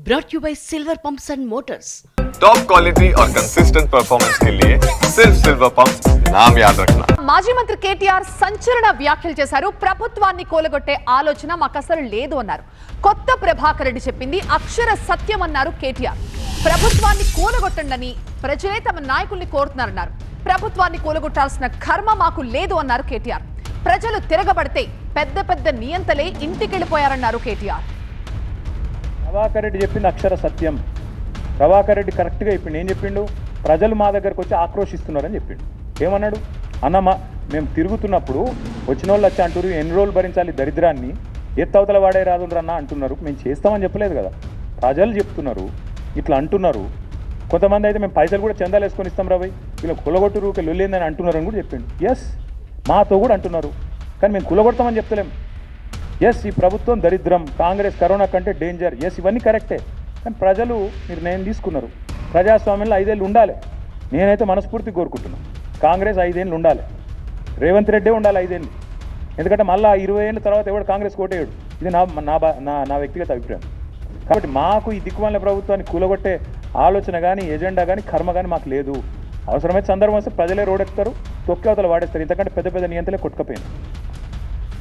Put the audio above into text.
brought you by Silver Pumps and Motors. Top quality और consistent performance के लिए सिर्फ सिल्वर पंप्स नाम याद रखना. మాజీ మంత్రి కేటీఆర్ సంచలన వ్యాఖ్యలు చేశారు. ప్రభుత్వాన్ని కూలగొట్టే ఆలోచన మాకు అసలు లేదు అన్నారు. కొత్త ప్రభాకర్ రెడ్డి చెప్పింది అక్షర సత్యం అన్నారు కేటీఆర్. ప్రభుత్వాన్ని కూలగొట్టండి ప్రజలే తమ నాయకుల్ని కోరుతున్నారన్నారు. ప్రభుత్వాన్ని కూలగొట్టాల్సిన కర్మ మాకు లేదు అన్నారు కేటీఆర్. ప్రజలు తిరగబడితే పెద్ద పెద్ద నియంతలే ఇంటికెళ్లిపోయారన్నారు కేటీఆర్. ప్రభాకర్ రెడ్డి చెప్పింది అక్షర సత్యం. ప్రభాకర్ రెడ్డి కరెక్ట్గా చెప్పిండు. ఏం చెప్పిండు? ప్రజలు మా దగ్గరకు వచ్చి ఆక్రోషిస్తున్నారని చెప్పిండు. ఏమన్నాడు? అన్న మేము తిరుగుతున్నప్పుడు వచ్చిన వాళ్ళు వచ్చి అంటారు ఎన్ని రోజులు భరించాలి దరిద్రాన్ని, ఎత్తవతల వాడే రాదు రన్న అంటున్నారు. మేము చేస్తామని చెప్పలేదు కదా, ప్రజలు చెప్తున్నారు, ఇట్లా అంటున్నారు. కొంతమంది అయితే మేము పైసలు కూడా చందాలు వేసుకొని ఇస్తాం రాబోయ్, వీళ్ళు కులగొట్టురు లొల్లేందని అంటున్నారు అని కూడా చెప్పిండు. ఎస్, మాతో కూడా అంటున్నారు, కానీ మేము కులగొడతామని చెప్తలేం. ఎస్, ఈ ప్రభుత్వం దరిద్రం, కాంగ్రెస్ కరోనా కంటే డేంజర్, ఎస్ ఇవన్నీ కరెక్టే. కానీ ప్రజలు నిర్ణయం తీసుకున్నారు. ప్రజాస్వామ్యంలో 5 ఏళ్ళు ఉండాలి. నేనైతే మనస్ఫూర్తిగా కోరుకుంటున్నాను కాంగ్రెస్ 5 ఏళ్ళు ఉండాలి. రేవంత్ రెడ్డే ఉండాలి 5 ఏళ్ళు. ఎందుకంటే మళ్ళీ 20 ఏళ్ళ తర్వాత ఎవడు కాంగ్రెస్ కోటేయడు. ఇది నా వ్యక్తిగత అభిప్రాయం. కాబట్టి మాకు ఈ దిక్కుమాలిన ప్రభుత్వాన్ని కూలగొట్టే ఆలోచన కానీ ఎజెండా కానీ కర్మ కానీ మాకు లేదు. అవసరమైతే సందర్భం వస్తే ప్రజలే రోడెక్కుతారు, తొక్కి అవతల వాడేస్తారు. ఇంతకంటే పెద్ద పెద్ద నియంత్రణలే కొట్టుకపోయింది.